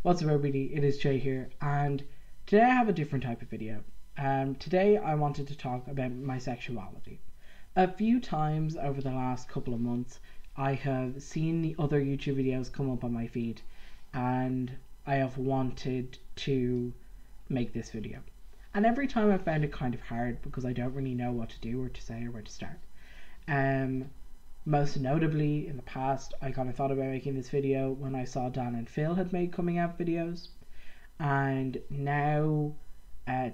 What's up everybody, it is Jay here, and today I have a different type of video. Today I wanted to talk about my sexuality. A few times over the last couple of months I have seen the other YouTube videos come up on my feed, and I have wanted to make this video. And every time I've found it kind of hard because I don't really know what to do or to say or where to start. Most notably, in the past, I kind of thought about making this video when I saw Dan and Phil had made coming out videos. And now,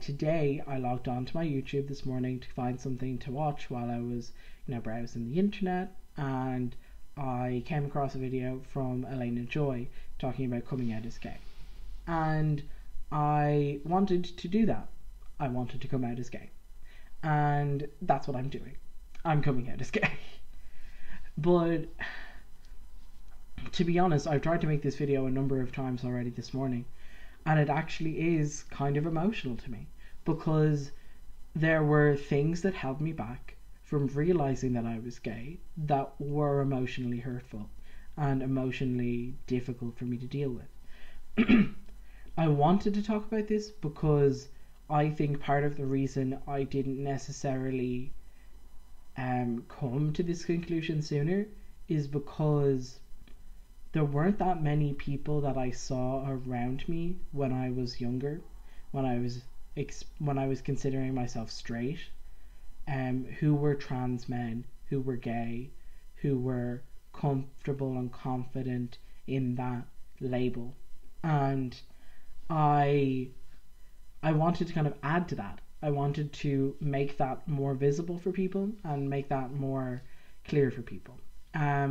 today, I logged on to my YouTube this morning to find something to watch while I was, browsing the internet. And I came across a video from Elena Joy talking about coming out as gay. And I wanted to do that. I wanted to come out as gay. And that's what I'm doing. I'm coming out as gay. But to be honest, I've tried to make this video a number of times already this morning, and it actually is kind of emotional to me because there were things that held me back from realizing that I was gay that were emotionally hurtful and emotionally difficult for me to deal with. I wanted to talk about this because I think part of the reason I didn't necessarily come to this conclusion sooner is because there weren't that many people that I saw around me when I was younger, when I was considering myself straight, who were trans men, who were gay, who were comfortable and confident in that label. And I wanted to kind of add to that. I wanted to make that more visible for people and make that more clear for people. I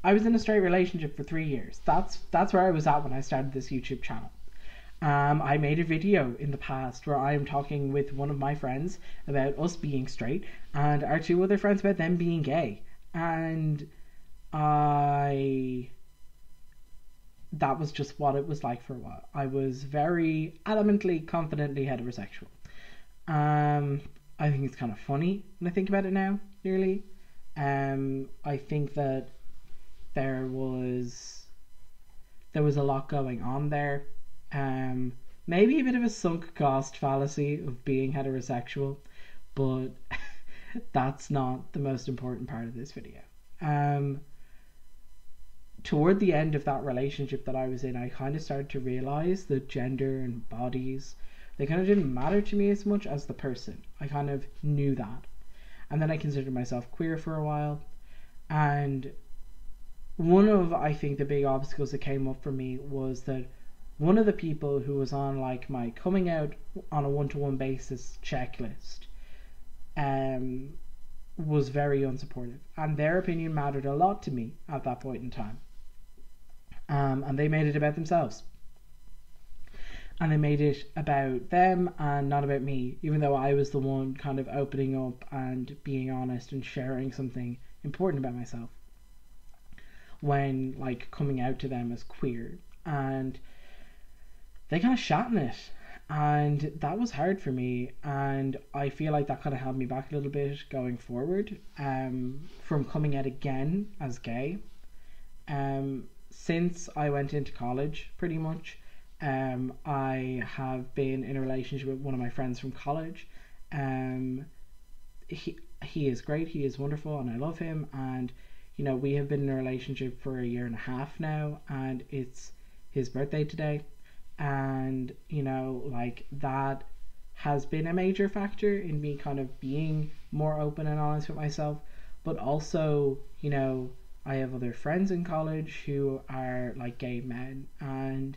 was in a straight relationship for 3 years. That's where I was at when I started this YouTube channel. I made a video in the past where I am talking with one of my friends about us being straight and our two other friends about them being gay. And that was just what it was like for a while. I was very adamantly, confidently heterosexual. I think it's kind of funny when I think about it now, really. I think that there was a lot going on there. Maybe a bit of a sunk cost fallacy of being heterosexual, but that's not the most important part of this video. Toward the end of that relationship that I was in, I kind of started to realize that gender and bodies, they kind of didn't matter to me as much as the person. I kind of knew that. And then I considered myself queer for a while. And one of, I think, the big obstacles that came up for me was that one of the people who was on like my coming out on a one-to-one basis checklist was very unsupportive. And their opinion mattered a lot to me at that point in time. And they made it about themselves. And they made it about them and not about me, even though I was the one kind of opening up and being honest and sharing something important about myself when like coming out to them as queer. And they kind of shat on it, and that was hard for me, and I feel like that kind of held me back a little bit going forward from coming out again as gay. Since I went into college, pretty much, I have been in a relationship with one of my friends from college. He is great, he is wonderful, and I love him. And we have been in a relationship for 1.5 years now, and it's his birthday today. And like that has been a major factor in me kind of being more open and honest with myself. But also, I have other friends in college who are like gay men, and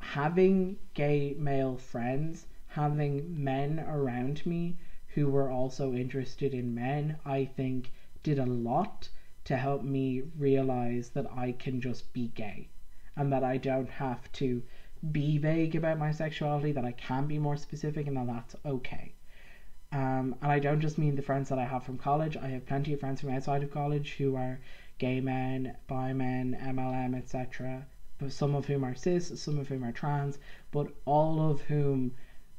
having gay male friends, having men around me who were also interested in men, I think did a lot to help me realize that I can just be gay and that I don't have to be vague about my sexuality, that I can be more specific, and that that's okay. And I don't just mean the friends that I have from college. I have plenty of friends from outside of college who are gay men, bi men, MLM, etc. Some of whom are cis, some of whom are trans, but all of whom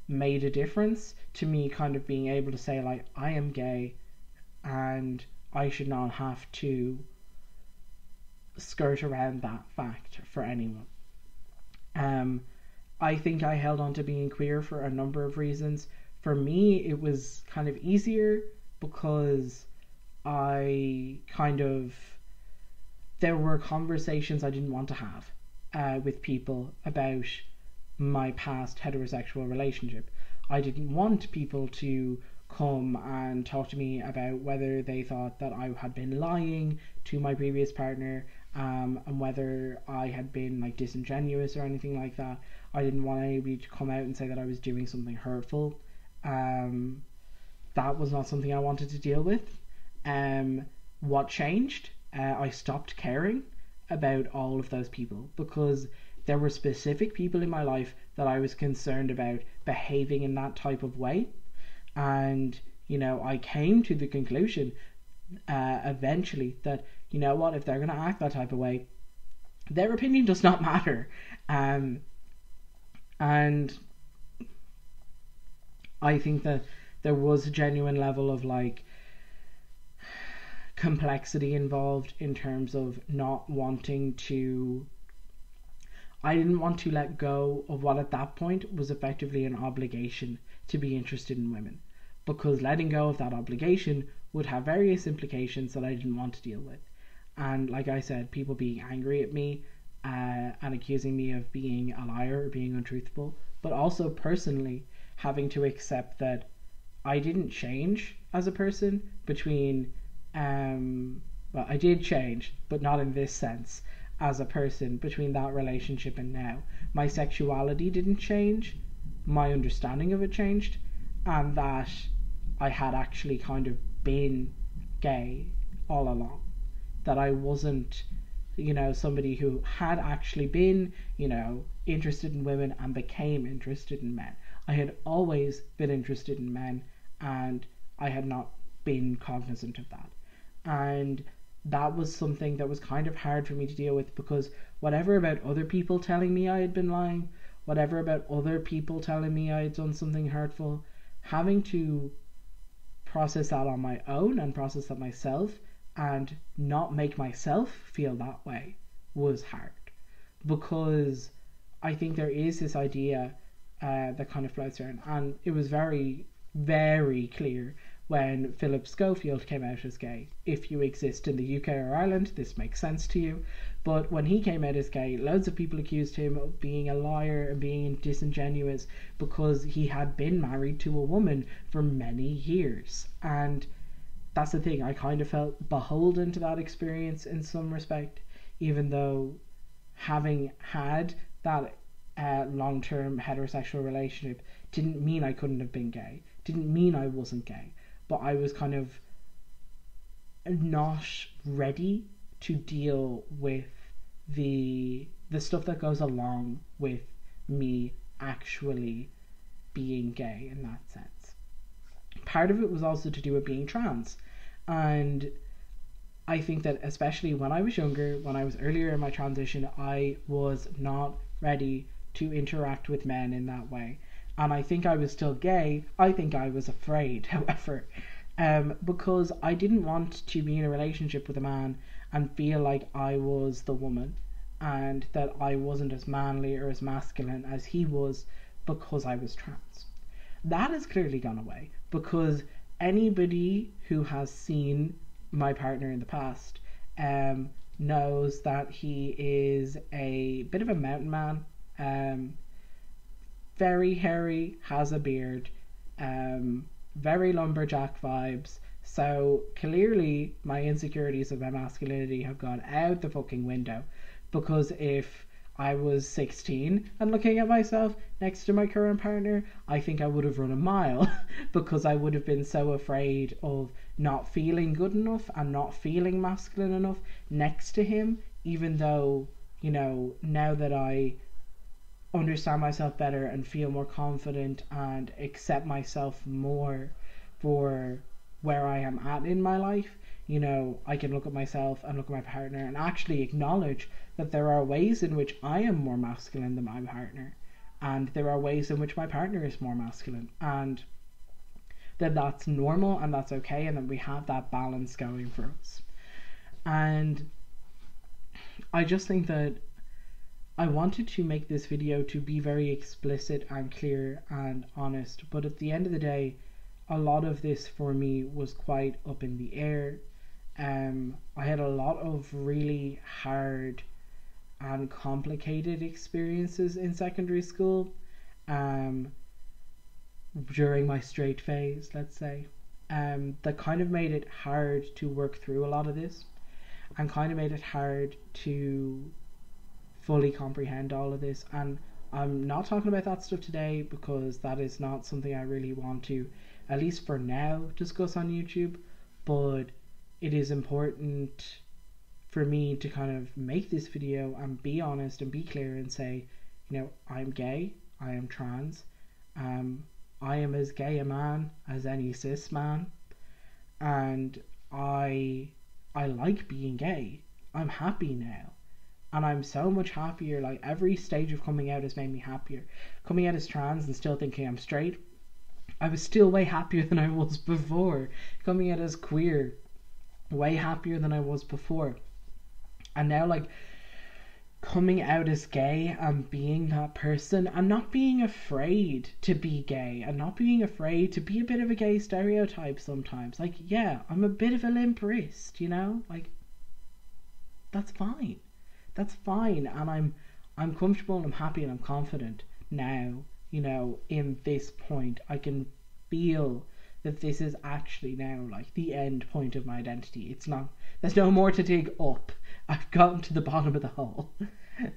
made a difference to me kind of being able to say like, I am gay and I should not have to skirt around that fact for anyone. I think I held on to being queer for a number of reasons. For me, it was kind of easier because there were conversations I didn't want to have with people about my past heterosexual relationship. I didn't want people to come and talk to me about whether they thought that I had been lying to my previous partner, and whether I had been like disingenuous or anything like that. I didn't want anybody to come out and say that I was doing something hurtful. That was not something I wanted to deal with. What changed? I stopped caring about all of those people because there were specific people in my life that I was concerned about behaving in that type of way. And, I came to the conclusion eventually that, if they're going to act that type of way, their opinion does not matter. And I think that there was a genuine level of like complexity involved in terms of not wanting to. I didn't want to let go of what at that point was effectively an obligation to be interested in women, because letting go of that obligation would have various implications that I didn't want to deal with. And like I said, people being angry at me and accusing me of being a liar or being untruthful, but also personally having to accept that I didn't change as a person between well, I did change, but not in this sense, as a person between that relationship and now. My sexuality didn't change, my understanding of it changed, and that I had actually kind of been gay all along. That I wasn't, somebody who had actually been, interested in women and became interested in men. I had always been interested in men, and I had not been cognizant of that. And that was something that was kind of hard for me to deal with, because whatever about other people telling me I had been lying, whatever about other people telling me I had done something hurtful, having to process that on my own and process that myself and not make myself feel that way was hard. Because I think there is this idea that kind of floats around, and it was very, very clear when Philip Schofield came out as gay. If you exist in the UK or Ireland, this makes sense to you. But when he came out as gay, loads of people accused him of being a liar and being disingenuous because he had been married to a woman for many years. And that's the thing, I kind of felt beholden to that experience in some respect, even though having had that long-term heterosexual relationship didn't mean I couldn't have been gay, didn't mean I wasn't gay. But I was kind of not ready to deal with the stuff that goes along with me actually being gay in that sense. Part of it was also to do with being trans. And I think that especially when I was younger, when I was earlier in my transition, I was not ready to interact with men in that way. And I think I was still gay. I think I was afraid, however, because I didn't want to be in a relationship with a man and feel like I was the woman and that I wasn't as manly or as masculine as he was because I was trans. That has clearly gone away, because anybody who has seen my partner in the past knows that he is a bit of a mountain man, very hairy, has a beard, very lumberjack vibes. So clearly my insecurities of my masculinity have gone out the fucking window, because if I was 16 and looking at myself next to my current partner, I think I would have run a mile because I would have been so afraid of not feeling good enough and not feeling masculine enough next to him, even though, now that I understand myself better and feel more confident and accept myself more for where I am at in my life, I can look at myself and look at my partner and actually acknowledge that there are ways in which I am more masculine than my partner, and there are ways in which my partner is more masculine. And that that's normal and that's okay, and that we have that balance going for us. And I just think that I wanted to make this video to be very explicit and clear and honest, but at the end of the day, a lot of this for me was quite up in the air. I had a lot of really hard and complicated experiences in secondary school, during my straight phase, let's say, that kind of made it hard to work through a lot of this, and kind of made it hard to fully comprehend all of this. And I'm not talking about that stuff today because that is not something I really want to, at least for now, discuss on YouTube. But it is important for me to kind of make this video and be honest and be clear and say, you know, I'm gay, I am trans, I am as gay a man as any cis man, and I like being gay. I'm happy now, and I'm so much happier. Like, every stage of coming out has made me happier. Coming out as trans and still thinking I'm straight, I was still way happier than I was before. Coming out as queer, way happier than I was before. And now, like, coming out as gay and being that person and not being afraid to be gay and not being afraid to be a bit of a gay stereotype sometimes. Like, yeah, I'm a bit of a limp wrist, you know? Like, that's fine. That's fine. And I'm comfortable and I'm happy and I'm confident now, you know, in this point. I can feel that this is actually now like the end point of my identity. It's not, there's no more to dig up. I've gotten to the bottom of the hole.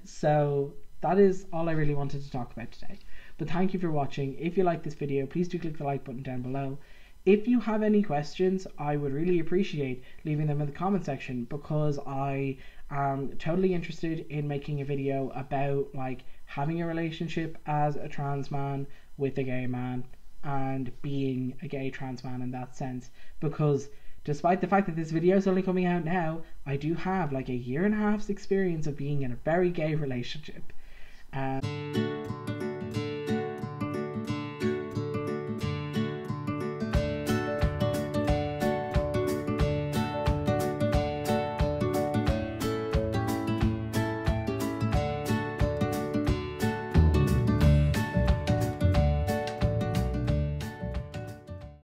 So that is all I really wanted to talk about today. But thank you for watching. If you like this video, please do click the like button down below. If you have any questions, I would really appreciate leaving them in the comment section, because I am totally interested in making a video about like having a relationship as a trans man with a gay man and being a gay trans man in that sense, because despite the fact that this video is only coming out now, I do have like a 1.5 years experience of being in a very gay relationship.